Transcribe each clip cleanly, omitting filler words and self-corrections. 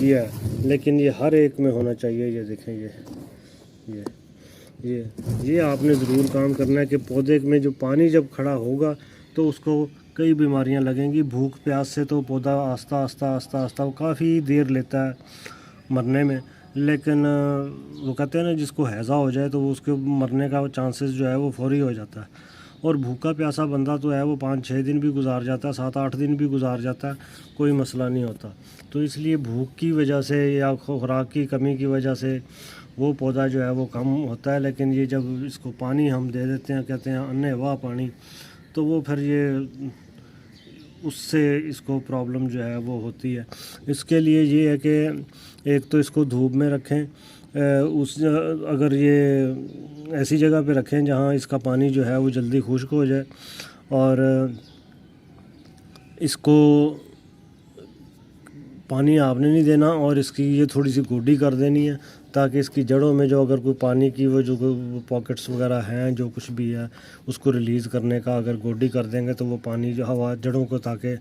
کیا ہے، لیکن یہ ہر ایک میں ہونا چاہیے. یہ دیکھیں یہ آپ نے ضرور کام کرنا ہے کہ پودے میں جو پانی جب کھڑا ہوگا تو اس کو کئی بیماریاں لگیں گی. بھوک پیاس سے تو پودا آہستہ آہستہ وہ کافی دیر لیتا ہے مرنے میں، لیکن وہ کہتے ہیں نا جس کو ہیضہ ہو جائے تو وہ اس کے مرنے کا چانسز جو ہے وہ فوری ہو جاتا ہے. اور بھوکا پیاسا بندہ تو ہے وہ 5-6 دن بھی گزار جاتا ہے، 7-8 دن بھی گزار جاتا ہے، کوئی مسئلہ نہیں ہوتا. تو اس لیے بھوک کی وجہ سے یا خوراک کی کمی کی وجہ سے وہ پودا جو ہے وہ کم ہوتا ہے. لیکن یہ جب اس کو پانی ہم دے دیتے ہیں، کہتے ہیں انے واہ پانی، تو وہ پھر یہ اس سے اس کو پرابلم جو ہے وہ ہوتی ہے. اس کے لیے یہ ہے کہ ایک تو اس کو دھوپ میں رکھیں، اگر یہ ایسی جگہ پہ رکھیں جہاں اس کا پانی جو ہے وہ جلدی خشک ہو جائے، اور اس کو پانی آپ نے نہیں دینا، اور اس کی یہ تھوڑی سی گوڈی کر دینی ہے تاکہ اس کی جڑوں میں جو اگر کوئی پانی کی وہ جو پاکٹس وغیرہ ہیں جو کچھ بھی ہے اس کو ریلیز کرنے کا اگر گوڈی کر دیں گے تو وہ پانی جو ہوا جڑوں کو، تاکہ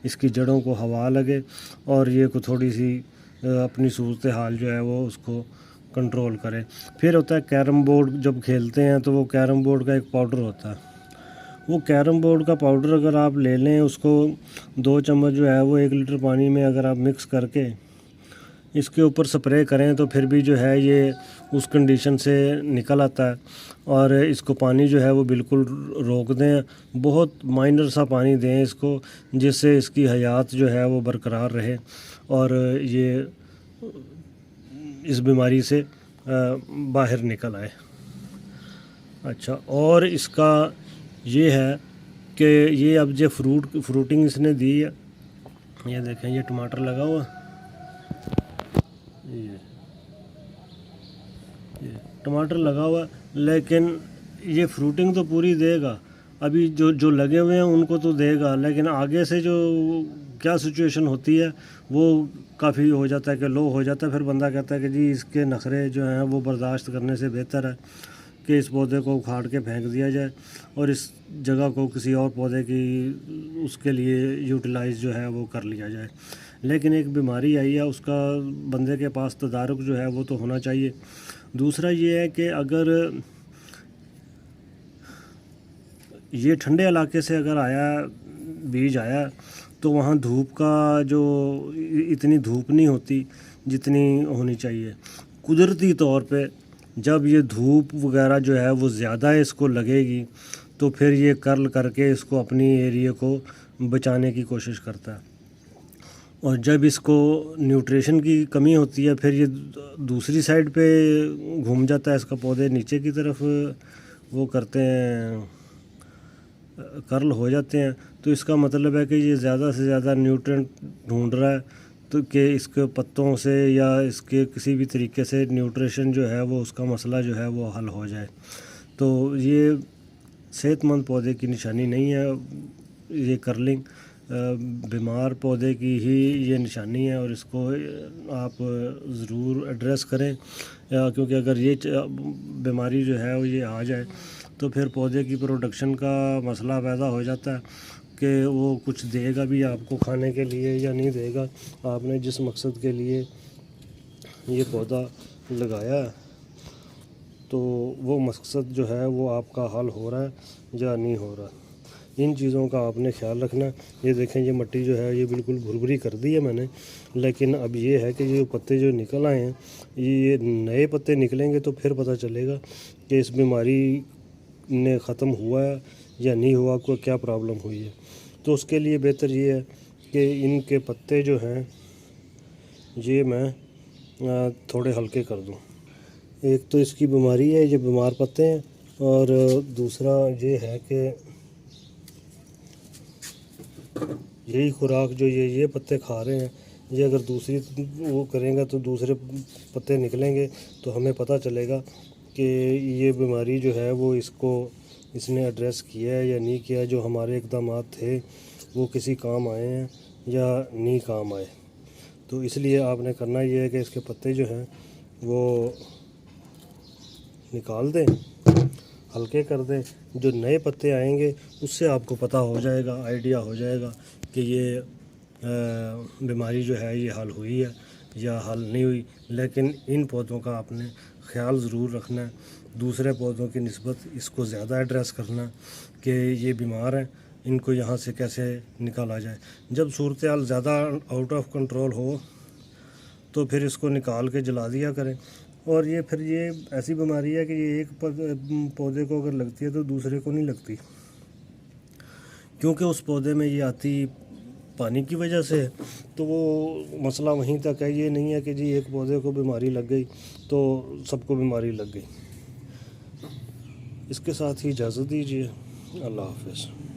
اس کی جڑوں کو ہوا لگے اور یہ کو تھوڑی سی اپنی صورتحال جو ہے وہ اس کو کنٹرول کرے. پھر ہوتا ہے کیرم بورڈ. جب کھیلتے ہیں تو وہ کیرم بورڈ کا ایک پاؤڈر ہوتا ہے، وہ کیرم بورڈ کا پاؤڈر اگر آپ لے لیں، اس کو 2 چمچ جو ہے وہ 1 لیٹر پانی میں اگر آپ مکس کر کے اس کے اوپر سپرے کریں تو پھر بھی جو ہے یہ اس کنڈیشن سے نکل آتا ہے. اور اس کو پانی جو ہے وہ بالکل روک دیں، بہت مائنر سا پانی دیں اس کو، جس سے اس کی حیات جو ہے وہ برقرار رہے اور یہ اس بیماری سے باہر نکل آئے. اچھا، اور اس کا یہ ہے کہ یہ اب جو فروٹنگ اس نے دی ہے، یہ دیکھیں یہ ٹماٹر لگا ہوا، یہ ٹماٹر لگا ہوا، لیکن یہ فروٹنگ تو پوری دے گا. ابھی جو لگے ہوئے ہیں ان کو تو دے گا، لیکن آگے سے جو کیا سچویشن ہوتی ہے وہ کافی ہو جاتا ہے کہ لو ہو جاتا ہے. پھر بندہ کہتا ہے کہ جی اس کے نخرے جو ہیں وہ برداشت کرنے سے بہتر ہے کہ اس پودے کو اکھاڑ کے پھینک دیا جائے اور اس جگہ کو کسی اور پودے کی اس کے لیے یوٹیلائز جو ہے وہ کر لیا جائے. لیکن ایک بیماری آئی ہے، اس کا بندے کے پاس تدارک جو ہے وہ تو ہونا چاہیے. دوسرا یہ ہے کہ اگر یہ ٹھنڈے علاقے سے اگر آیا بیج آیا تو وہاں دھوپ کا جو اتنی دھوپ نہیں ہوتی جتنی ہونی چاہیے. قدرتی طور پہ جب یہ دھوپ وغیرہ جو ہے وہ زیادہ اس کو لگے گی تو پھر یہ کرل کر کے اس کو اپنی ایریے کو بچانے کی کوشش کرتا ہے. اور جب اس کو نیوٹریشن کی کمی ہوتی ہے پھر یہ دوسری سائڈ پہ گھوم جاتا ہے، اس کا پودے نیچے کی طرف وہ کرتے ہیں، کرل ہو جاتے ہیں. تو اس کا مطلب ہے کہ یہ زیادہ سے زیادہ نیوٹرینٹ ڈھونڈ رہا ہے تو کہ اس کے پتوں سے یا اس کے کسی بھی طریقے سے نیوٹریشن جو ہے وہ اس کا مسئلہ جو ہے وہ حل ہو جائے. تو یہ صحت مند پودے کی نشانی نہیں ہے، یہ کرلنگ بیمار پودے کی ہی یہ نشانی ہے، اور اس کو آپ ضرور ایڈریس کریں، کیونکہ اگر یہ بیماری جو ہے وہ یہ آ جائے تو پھر پودے کی پروڈکشن کا مسئلہ پیدا ہو جاتا ہے کہ وہ کچھ دے گا بھی آپ کو کھانے کے لیے یا نہیں دے گا. آپ نے جس مقصد کے لیے یہ پودا لگایا تو وہ مقصد جو ہے وہ آپ کا حل ہو رہا ہے یا نہیں ہو رہا. ان چیزوں کا آپ نے خیال رکھنا. یہ دیکھیں یہ مٹی جو ہے یہ بالکل بھربھری کر دی ہے میں نے، لیکن اب یہ ہے کہ یہ پتے جو نکل آئے ہیں یہ نئے پتے نکلیں گے تو پھر پتہ چلے گا کہ اس بیماری نے ختم ہوا ہے یا نہیں ہوا، کو کیا پرابلم ہوئی ہے. تو اس کے لیے بہتر یہ ہے کہ ان کے پتے جو ہیں یہ میں تھوڑے ہلکے کر دوں. ایک تو اس کی بیماری ہے، یہ بیمار پتے ہیں، اور دوسرا یہ ہے کہ یہی خوراک جو یہ پتے کھا رہے ہیں یہ اگر دوسری وہ کریں گا تو دوسرے پتے نکلیں گے تو ہمیں پتہ چلے گا کہ یہ بیماری جو ہے وہ اس نے ایڈریس کیا ہے یا نہیں کیا، جو ہمارے اقدامات تھے وہ کسی کام آئے ہیں یا نہیں کام آئے. تو اس لیے آپ نے کرنا یہ ہے کہ اس کے پتے جو ہیں وہ نکال دیں، ہلکے کر دیں. جو نئے پتے آئیں گے اس سے آپ کو پتہ ہو جائے گا، آئیڈیا ہو جائے گا کہ یہ بیماری جو ہے یہ حل ہوئی ہے یا حل نہیں ہوئی، لیکن ان پودوں کا آپ نے خیال ضرور رکھنا ہے، دوسرے پودوں کی نسبت اس کو زیادہ ایڈریس کرنا کہ یہ بیمار ہیں، ان کو یہاں سے کیسے نکالا جائے۔ جب صورتحال زیادہ آؤٹ آف کنٹرول ہو تو پھر اس کو نکال کے جلا دیا کریں۔ اور یہ پھر یہ ایسی بیماری ہے کہ یہ ایک پودے کو اگر لگتی ہے تو دوسرے کو نہیں لگتی، کیونکہ اس پودے میں یہ آتی پانی کی وجہ سے، تو وہ مسئلہ وہیں تک ہے۔ یہ نہیں ہے کہ جی ایک پودے کو بیماری لگ گئی تو سب کو بیماری لگ گئی۔ اس کے ساتھ ہی اجازت دیجیے، اللہ حافظ۔